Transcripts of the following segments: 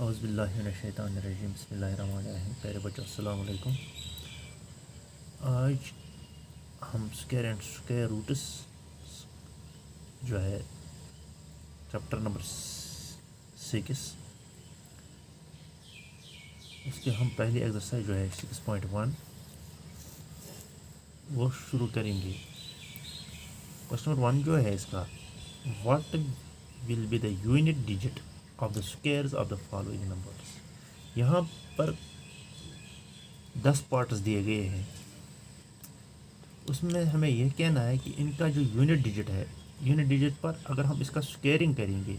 औज़ुबिल्लाहिमिनश्शैतानिर्रजीम बिस्मिल्लाहिर्रहमानिर्रहीम। प्यारे बच्चों अस्सलाम वालेकुम। आज हम स्क्वायर एंड स्क्वायर रूट्स जो है चैप्टर नंबर 6 उसके हम पहली एक्सरसाइज जो है 6.1 वो शुरू करेंगे। क्वेश्चन नंबर 1 जो है इसका, what will be the unit digit of the squares of the following numbers. यहाँ पर 10 पार्ट्स दिए गए हैं, उसमें हमें यह कहना है कि इनका जो यूनिट डिजिट है, यूनिट डिजिट पर अगर हम इसका स्क्वायरिंग करेंगे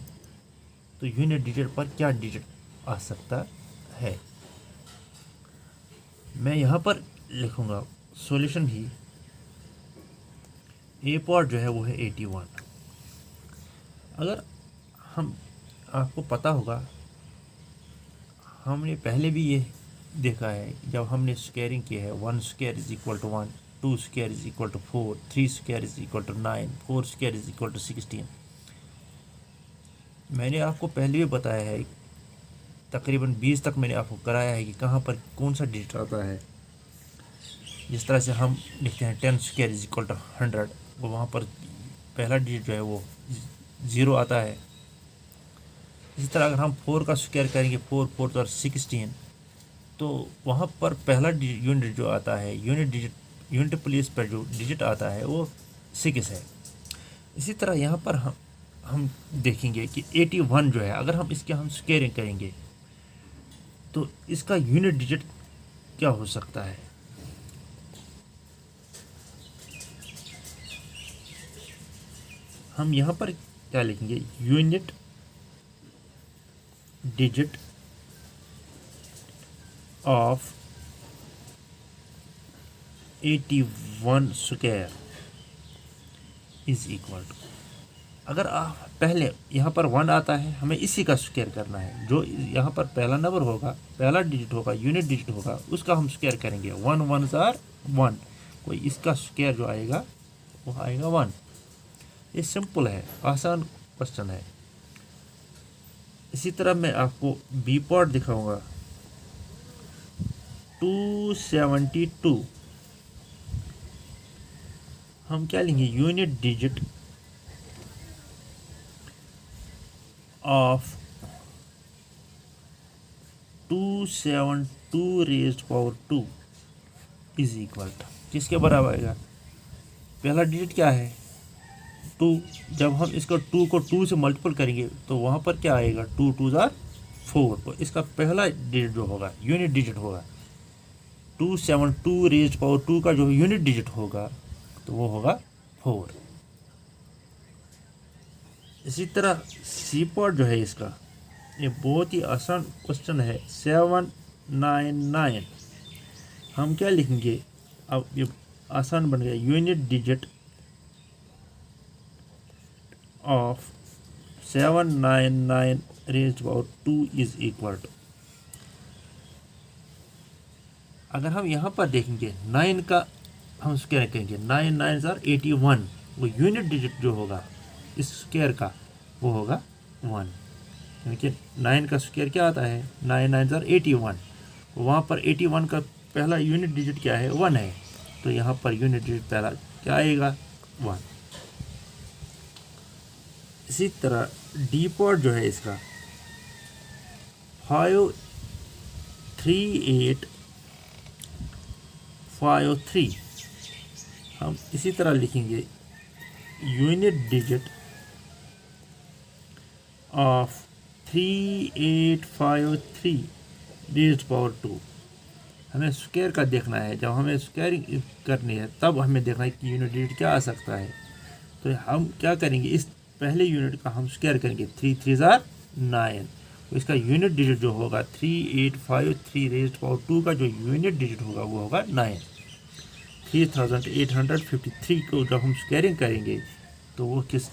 तो यूनिट डिजिट पर क्या डिजिट आ सकता है। मैं यहाँ पर लिखूँगा सॉल्यूशन ही। ए पार्ट जो है वो है 81। अगर हम, आपको पता होगा हमने पहले भी ये देखा है, जब हमने स्क्वायरिंग किया है 1 square is equal to 1, 2 square is equal to 4, 3 square is equal to 9, 4 square is equal to 16। मैंने आपको पहले भी बताया है, तकरीबन 20 तक मैंने आपको कराया है कि कहाँ पर कौन सा डिजिट आता है। जिस तरह से हम लिखते हैं 10 स्क्वायर इज इक्वल टू 100, वो वहाँ पर पहला डिजिट जो है वो 0 आता है। इसी तरह अगर हम 4 का स्क्वायर करेंगे, 4 4 और 16, तो वहाँ पर पहला यूनिट जो आता है, यूनिट प्लेस पर जो डिजिट आता है वो 6 है। इसी तरह यहाँ पर हम देखेंगे कि 81 जो है, अगर हम इसके हम स्क्वायरिंग करेंगे तो इसका यूनिट डिजिट क्या हो सकता है। हम यहाँ पर क्या लिखेंगे, unit digit of 81 square is equal to, अगर आप पहले यहाँ पर 1 आता है, हमें इसी का स्क्वायर करना है। जो यहाँ पर पहला नंबर होगा, पहला डिजिट होगा, यूनिट डिजिट होगा, उसका हम स्क्वायर करेंगे। 1 1 आर 1, कोई इसका स्क्वायर जो आएगा वो आएगा 1। ये सिंपल है, आसान क्वेश्चन है। इसी तरह मैं आपको बी पार्ट दिखाऊंगा। 272 हम क्या लेंगे, unit digit of 272 raised power 2 is equal to, किसके बराबर आएगा। पहला डिजिट क्या है 2, जब हम इसको 2 को 2 से मल्टीपल करेंगे तो वहाँ पर क्या आएगा, 2 2 जार 4। तो इसका पहला डिजिट जो होगा, यूनिट डिजिट होगा 272 रेज्ड पावर 2 का जो यूनिट डिजिट होगा तो वो होगा 4। इसी तरह सी पार्ट जो है इसका, ये बहुत ही आसान क्वेश्चन है। 799 हम क्या लिखेंगे, अब ये आसान बन गया, unit digit of 799 raised power 2 is equal to, अगर हम यहाँ पर देखेंगे 9 का हम स्क्वायर करेंगे, 9 9 आर 81, वो यूनिट डिजिट जो होगा इस स्क्वायर का वो होगा 1। क्योंकि 9 का स्क्वायर क्या आता है, 9 9 आर 81, वहाँ पर 81 का पहला यूनिट डिजिट क्या है, 1 है। तो यहाँ पर यूनिट डिजिट पहला क्या आएगा, 1। इसी तरह डी पार्ट जो है इसका, 53853, हम इसी तरह लिखेंगे unit digit of 3853 raised power 2। हमें स्क्वायर का देखना है, जब हमें स्क्वायरिंग करनी है तब हमें देखना है कि यूनिट डिजिट क्या आ सकता है। तो हम क्या करेंगे, इस पहले यूनिट का हम स्क्वायर करेंगे, 3 3 जार 9, तो इसका यूनिट डिजिट जो होगा 3853 रेज्ड पावर 2 का जो यूनिट डिजिट होगा वो होगा 9। 3853 को जब हम स्क्वायरिंग करेंगे तो वो किस,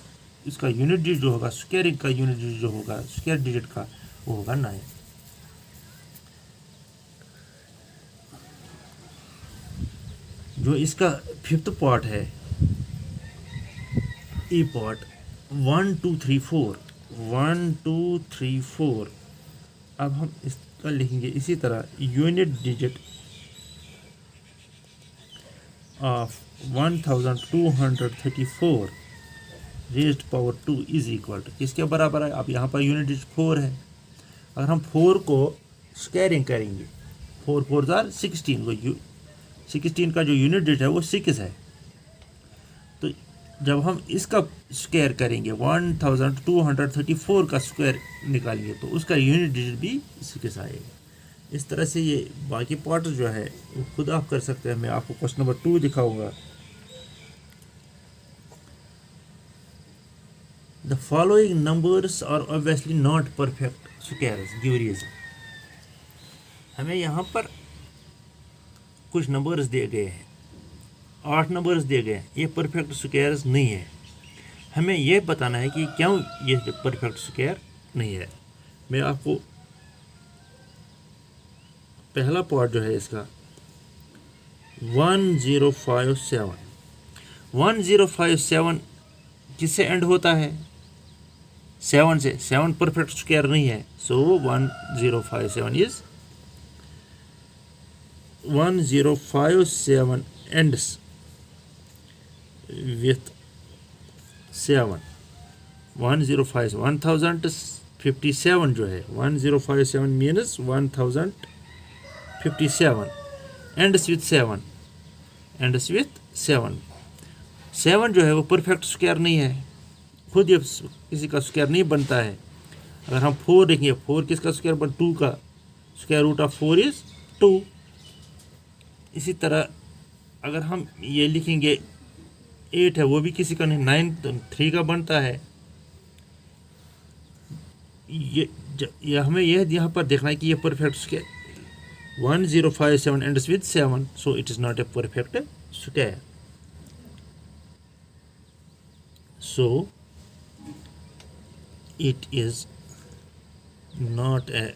इसका यूनिट डिजिट जो होगा, स्क्वायरिंग का यूनिट डिजिट जो होगा स्क्वायर डिजिट का, वो होगा 9। जो इसका फिफ्थ पार्ट है, ई पार्ट 1 2 3 4, 1 2 3 4 अब हम इसका लिखेंगे इसी तरह unit digit of 1234 raised power 2 is equal to किसके बराबर है। अब यहाँ पर यूनिट डिजिट 4 है। अगर हम 4 को स्क्वायरिंग करेंगे, 4 4 जार 16 को 16 का जो यूनिट डिजिट है वो 6 है। तो जब हम इसका स्क्वायर करेंगे 1234 का स्क्वायर निकालेंगे तो उसका यूनिट डिजिट भी 6 आएगा। इस तरह से ये बाकी पार्ट जो है वो खुद आप कर सकते हैं। मैं आपको क्वेश्चन नंबर 2 दिखाऊंगा। The following numbers are obviously not perfect squares, give reason. हमें यहाँ पर कुछ नंबर्स दिए गए हैं, 8 नंबर्स दिए गए हैं, ये परफेक्ट स्क्वायर्स नहीं है। हमें यह बताना है कि क्यों ये परफेक्ट स्क्वायर नहीं है। मैं आपको पहला पार्ट जो है इसका 1057 किससे एंड होता है, 7 से। 7 परफेक्ट स्क्वायर नहीं है। सो 1057 इज 1057 ends with 7। 1057 जो है 1057 means 1057 ends with 7 ends with 7। 7 जो है वो परफेक्ट स्क्वायर नहीं है, खुद ये किसी का स्क्वायर नहीं बनता है। अगर हम 4 देखेंगे, 4 किसका स्क्वायर बन, 2 का स्क्वायर रूट ऑफ 4 इज 2। इसी तरह अगर हम ये लिखेंगे 8 है, वो भी किसी का नहीं, 9 तो 3 का बनता है। ये हमें यह यहाँ पर देखना है कि ये perfect square 1057 ends with 7, so it is not a perfect square. So it is not a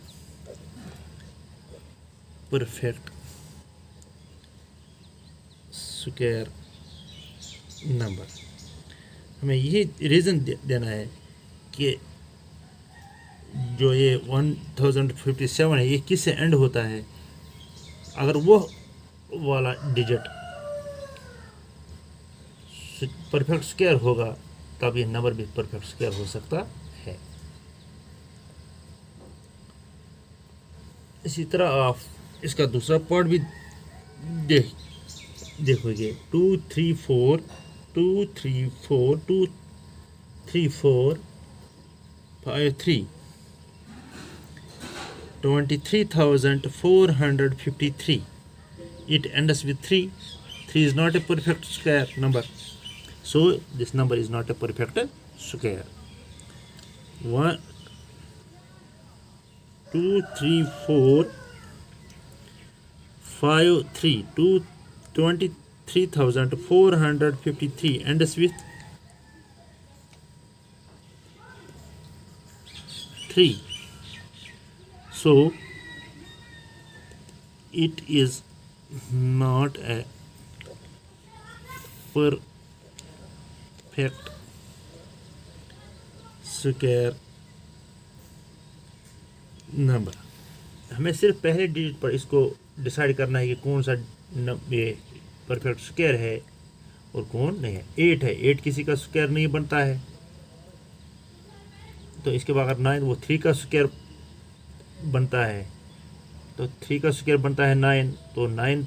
perfect square number. हमें यही रीज़न देना है कि जो ये 1057 है ये किससे एंड होता है। अगर वो वाला डिजिट परफेक्ट स्क्वायर होगा तब ये नंबर भी परफेक्ट स्क्वायर हो सकता है। इसी तरह आप इसका दूसरा पार्ट भी देखोगे 2 3 4 2 3 4 2 3 4 5 3 23,453। It ends with 3. 3 is not a perfect square number, so this number is not a perfect square. 1 2 3 4 5 3 23,453 ends with 3. So it is not a perfect square number. हमें सिर्फ पहले डिजिट पर इसको डिसाइड करना है कि कौन सा ये परफेक्ट स्क्वायर है और कौन नहीं है। 8 है, 8 किसी का स्क्वायर नहीं बनता है, तो इसके बाद 9 वो 3 का स्क्वायर बनता है, तो 3 का स्क्वायर बनता है 9, तो 9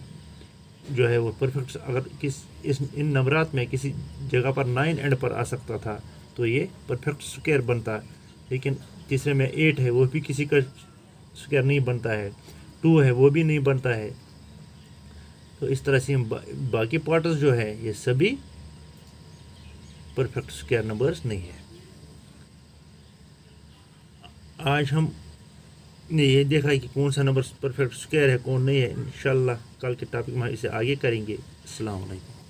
जो है वो परफेक्ट। अगर इन नंबरात में किसी जगह पर 9 एंड पर आ सकता था तो ये परफेक्ट स्क्वायर बनता। लेकिन तीसरे में 8 है, वो भी किसी का स्क्वायर नहीं बनता है। 2 है, वो भी नहीं बनता है। तो इस तरह से बाकी पार्ट्स जो है ये सभी परफेक्ट स्क्वायर नंबर्स नहीं है। आज हम ने ये देखा है कि कौन सा नंबर परफेक्ट स्क्वायर है, कौन नहीं है। इंशाल्लाह कल के टॉपिक में इसे आगे करेंगे। अस्सलाम वालेकुम।